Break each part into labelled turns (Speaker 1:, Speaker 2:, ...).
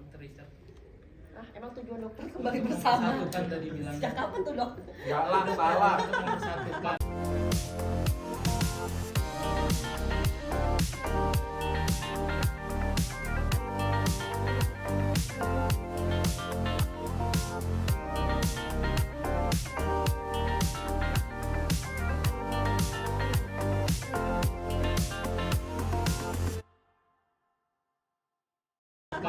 Speaker 1: Dr. Richard?
Speaker 2: Emang tujuan dokter kembali bersama?
Speaker 1: Satu kan tadi bilang.
Speaker 2: Sejak kapan tuh dok?
Speaker 3: Enggak lah, salah.
Speaker 1: Itu nomor satu kan.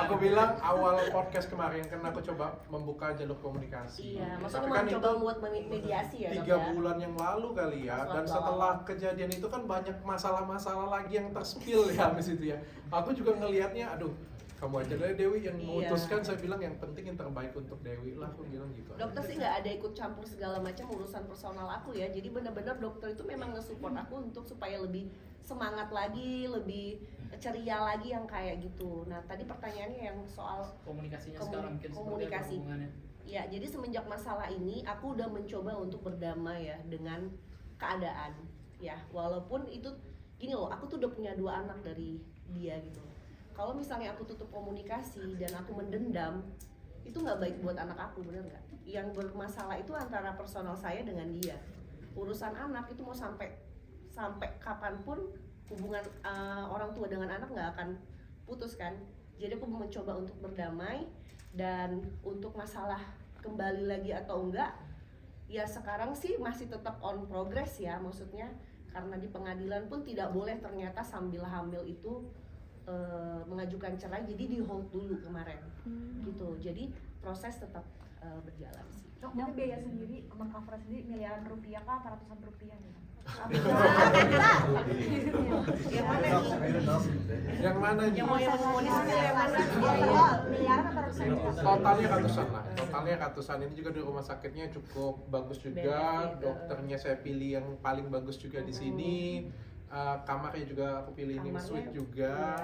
Speaker 3: Aku bilang awal podcast kemarin kan aku coba membuka jalur komunikasi.
Speaker 2: Iya, maksudnya
Speaker 3: Tapi
Speaker 2: mau
Speaker 3: kan
Speaker 2: coba
Speaker 3: itu
Speaker 2: membuat mediasi ya dok
Speaker 3: 3
Speaker 2: ya?
Speaker 3: bulan yang lalu kali ya. Dan setelah kejadian itu kan banyak masalah-masalah lagi yang terspill ya habis itu ya. Aku juga ngelihatnya, aduh, kamu aja deh Dewi yang memutuskan. Saya bilang yang penting yang terbaik untuk Dewi lah, aku bilang gitu.
Speaker 2: Dokter sih nggak ada ikut campur segala macam urusan personal aku ya. Jadi benar-benar dokter itu memang nge-support aku untuk supaya lebih semangat lagi, lebih ceria lagi yang kayak gitu. Nah tadi pertanyaannya yang soal
Speaker 1: Komunikasinya sekarang mungkin
Speaker 2: komunikasi.
Speaker 1: seperti apa hubungannya?
Speaker 2: Ya, jadi semenjak masalah ini aku udah mencoba untuk berdamai ya dengan keadaan. Ya, walaupun itu gini loh, aku tuh udah punya 2 anak dari dia gitu. Kalau misalnya aku tutup komunikasi dan aku mendendam, itu nggak baik buat anak aku, bener nggak? Yang bermasalah itu antara personal saya dengan dia. Urusan anak itu mau sampai kapanpun hubungan orang tua dengan anak nggak akan putus kan. Jadi aku mencoba untuk berdamai. Dan untuk masalah kembali lagi atau enggak, ya sekarang sih masih tetap on progress ya, maksudnya karena di pengadilan pun tidak boleh ternyata sambil hamil itu mengajukan cerai, jadi di hold dulu kemarin gitu. Jadi proses tetap berjalan sih.
Speaker 4: Dok, mungkin biaya sendiri, meng-cover sendiri miliaran rupiah kah atau ratusan rupiah gitu?
Speaker 2: Yang mana nih?
Speaker 3: Yang mana nih?
Speaker 2: Yang mau disebut yang mana?
Speaker 4: Miliaran atau ratusan juta?
Speaker 3: Totalnya ratusan lah. Totalnya ratusan. Ini juga di rumah sakitnya cukup bagus juga.
Speaker 2: Benefit,
Speaker 3: Dokternya saya pilih yang paling bagus juga di sini. Kamarnya juga aku pilih ini suite juga.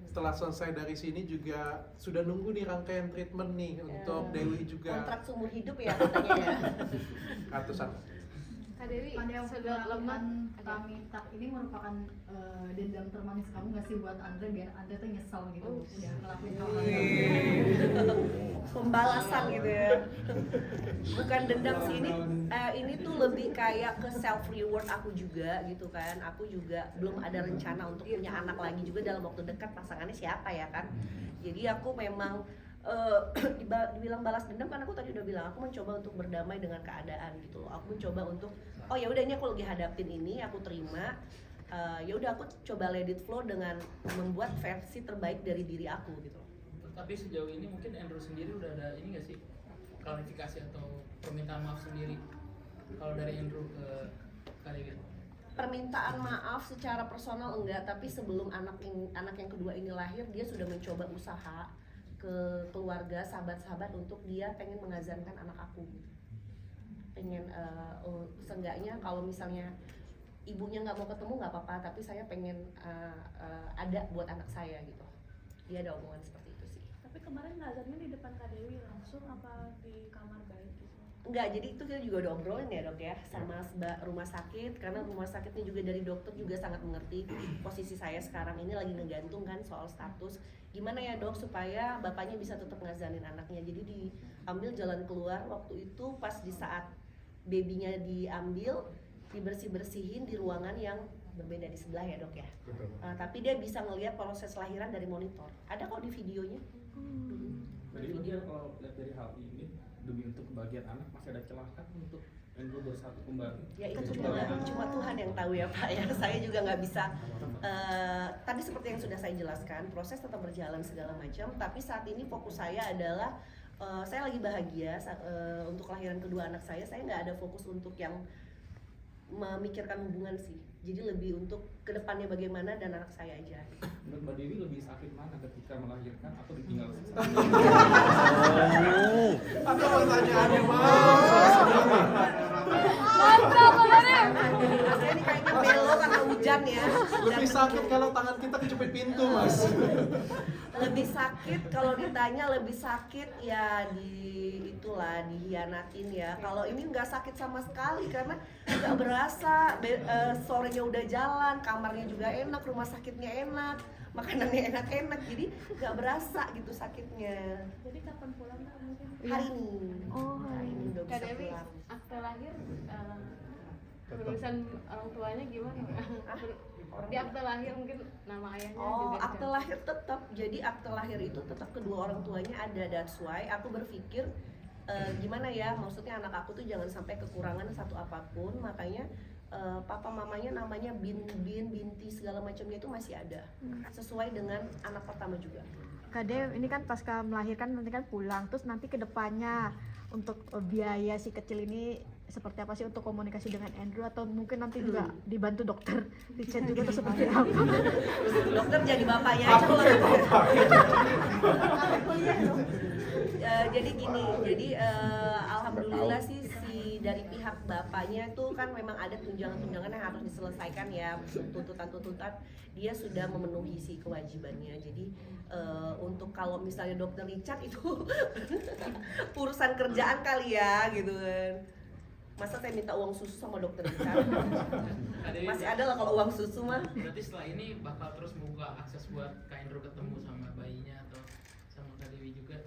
Speaker 3: Setelah selesai dari sini juga sudah nunggu nih rangkaian treatment nih untuk Dewi juga.
Speaker 2: Kontrak seumur hidup ya katanya ya.
Speaker 3: Ratusan.
Speaker 5: Kak Dewi,
Speaker 6: sebelum kami tak ini merupakan dendam termanis kamu nggak sih buat Andre biar Andre tuh nyesel gitu udah ngelakuin hal-hal
Speaker 2: Pembalasan gitu ya. Bukan dendam sih, ini tuh lebih kayak ke self reward aku juga gitu kan. Aku juga belum ada rencana untuk punya anak lagi juga dalam waktu dekat, pasangannya siapa ya kan. Jadi aku memang dibilang balas dendam kan, aku tadi udah bilang aku mencoba untuk berdamai dengan keadaan gitu loh. Aku mencoba untuk oh ya udah, ini aku lagi hadapin ini, aku terima. Ya udah, aku coba let it flow dengan membuat versi terbaik dari diri aku gitu.
Speaker 1: Tapi sejauh ini mungkin Andrew sendiri udah ada ini nggak sih klarifikasi atau permintaan maaf sendiri kalau dari Andrew ke kalian?
Speaker 2: Permintaan maaf secara personal enggak, tapi sebelum anak yang kedua ini lahir, dia sudah mencoba usaha ke keluarga, sahabat-sahabat untuk dia pengen mengazankan anak aku. Pengen seenggaknya kalau misalnya ibunya nggak mau ketemu nggak apa-apa, tapi saya pengen ada buat anak saya gitu. Dia ada omongan seperti itu sih.
Speaker 5: tapi kemarin ngazannya di depan Kak Dewi langsung apa di kamar bayi gitu?
Speaker 2: Enggak, jadi itu kita juga udah obrolin ya dok ya sama rumah sakit, karena rumah sakitnya juga dari dokter juga sangat mengerti posisi saya sekarang ini lagi ngegantung kan soal status. Gimana ya dok supaya bapaknya bisa tetap ngazanin anaknya, jadi diambil jalan keluar waktu itu pas di saat babynya diambil, dibersih-bersihin di ruangan yang berbeda di sebelah ya dok ya. Tapi dia bisa ngelihat proses lahiran dari monitor, ada kok di videonya.
Speaker 7: Jadi mungkin kalau lihat dari hal ini, demi untuk kebahagiaan anak masih ada celah kan untuk Andrew bersatu kembali?
Speaker 2: Ya itu cuma Tuhan yang tahu ya Pak ya. Saya juga nggak bisa. Tadi seperti yang sudah saya jelaskan, proses tetap berjalan segala macam. Tapi saat ini fokus saya adalah saya lagi bahagia untuk kelahiran kedua anak saya. Saya nggak ada fokus untuk yang memikirkan hubungan sih. Jadi lebih untuk kedepannya bagaimana dan anak saya aja.
Speaker 7: Menurut Mbak Dewi lebih sakit mana ketika melahirkan atau ditinggal sisa?
Speaker 3: Apa pertanyaannya Mas?
Speaker 5: Mantap banget.
Speaker 2: Saya ini kayaknya belok karena hujan ya.
Speaker 3: Lebih sakit kalau tangan kita kejepit pintu, Mas.
Speaker 2: Lebih sakit kalau ditanya lebih sakit ya dihianatin ya. Kalau ini nggak sakit sama sekali karena nggak berasa. Sorenya udah jalan, kamarnya juga enak, rumah sakitnya enak, makanannya enak-enak, jadi nggak berasa gitu sakitnya.
Speaker 5: Jadi kapan pulangnya mungkin?
Speaker 2: Hari ini.
Speaker 5: Oh,
Speaker 2: Hari ini udah
Speaker 8: Kak
Speaker 2: bisa
Speaker 8: Dewi,
Speaker 2: pulang.
Speaker 8: akte lahir penulisan orang tuanya gimana? Di akte lahir mungkin nama ayahnya
Speaker 2: Oh,
Speaker 8: juga
Speaker 2: akte lahir tetap. Jadi akte lahir itu tetap kedua orang tuanya ada. That's why aku berpikir gimana ya, maksudnya anak aku tuh jangan sampai kekurangan satu apapun. Makanya papa mamanya namanya binti segala macamnya itu masih ada. Sesuai dengan anak pertama juga.
Speaker 4: Kak Dew, ini kan pasca melahirkan nanti kan pulang, terus nanti ke depannya untuk biaya si kecil ini seperti apa sih untuk komunikasi dengan Andrew, atau mungkin nanti juga dibantu dokter Richard juga atau seperti apa?
Speaker 2: Dokter jadi bapaknya aja
Speaker 3: Aku
Speaker 2: kalau
Speaker 3: kayak
Speaker 2: gitu.
Speaker 3: bapak.
Speaker 2: Jadi gini, alhamdulillah sih dari pihak bapaknya tuh kan memang ada tunjangan-tunjangan yang harus diselesaikan ya, tuntutan-tuntutan, dia sudah memenuhi si kewajibannya. Jadi untuk kalau misalnya dokter Richard itu urusan kerjaan kali ya gitu kan. Masa saya minta uang susu sama dokter Richard? Masih ada lah kalau uang susu mah.
Speaker 1: Berarti setelah ini bakal terus membuka akses buat Kak Andrew ketemu sama bayinya atau sama Kak Dewi juga?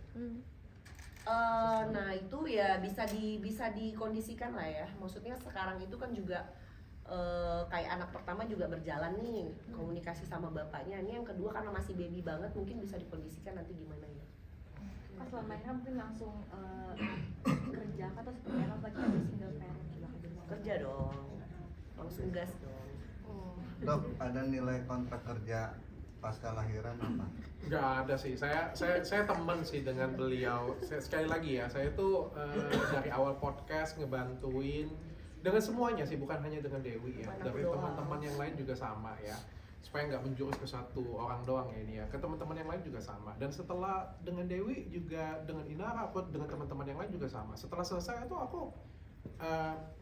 Speaker 2: Nah itu ya bisa dikondisikan lah ya. Maksudnya sekarang itu kan juga kayak anak pertama juga berjalan nih komunikasi sama bapaknya. Ini yang kedua karena masih baby banget, mungkin bisa dikondisikan nanti gimana ya.
Speaker 4: Pas melahirkan mungkin langsung kerja atau seperti apa, bagi ada single parent juga di rumah?
Speaker 2: Kerja dong, langsung gas dong.
Speaker 9: Dok, ada nilai kontrak kerja pasca lahiran apa?
Speaker 3: Nggak ada sih, saya teman sih dengan beliau. Sekali lagi ya, saya tuh dari awal podcast ngebantuin dengan semuanya sih, bukan hanya dengan Dewi ya,
Speaker 2: Bukan aku
Speaker 3: dari
Speaker 2: doang.
Speaker 3: teman-teman yang lain juga sama ya, supaya nggak menjurus ke satu orang doang ya ini ya, ke teman-teman yang lain juga sama. Dan setelah dengan Dewi juga dengan Inara, aku dengan teman-teman yang lain juga sama. Setelah selesai itu aku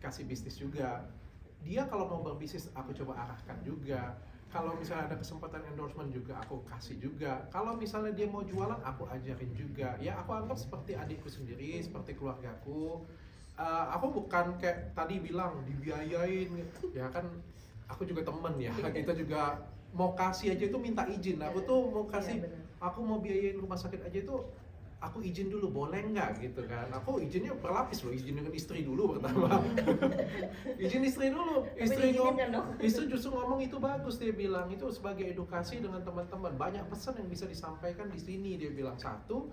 Speaker 3: kasih bisnis juga. Dia kalau mau berbisnis aku coba arahkan juga. Kalau misalnya ada kesempatan endorsement juga aku kasih juga. Kalau misalnya dia mau jualan aku ajarin juga. Ya aku anggap seperti adikku sendiri, seperti keluargaku. Aku bukan kayak tadi bilang dibiayain, ya kan aku juga temen ya. Kita juga mau kasih aja itu minta izin. Aku tuh mau kasih,
Speaker 2: Iya, benar.
Speaker 3: aku mau biayain rumah sakit aja itu aku izin dulu, boleh nggak gitu kan. Aku izinnya berlapis loh, izin dengan istri dulu pertama. Izin istri dulu, istri
Speaker 2: diizinin kan, Dok?
Speaker 3: istri justru ngomong itu bagus, dia bilang itu sebagai edukasi dengan teman-teman. Banyak pesan yang bisa disampaikan di sini, dia bilang. Satu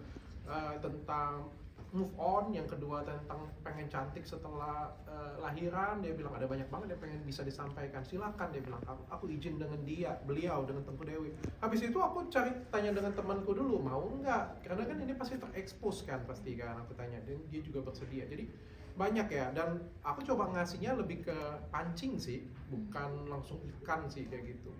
Speaker 3: tentang move on, yang kedua tentang pengen cantik setelah lahiran, dia bilang ada banyak banget yang pengen bisa disampaikan, silakan, dia bilang aku izin dengan beliau dengan Tengku Dewi. Habis itu aku tanya dengan temanku dulu, mau nggak, karena kan ini pasti terekspos kan, pasti kan, aku tanya, dan dia juga bersedia. Jadi banyak ya, dan aku coba ngasihnya lebih ke pancing sih, bukan langsung ikan sih kayak gitu.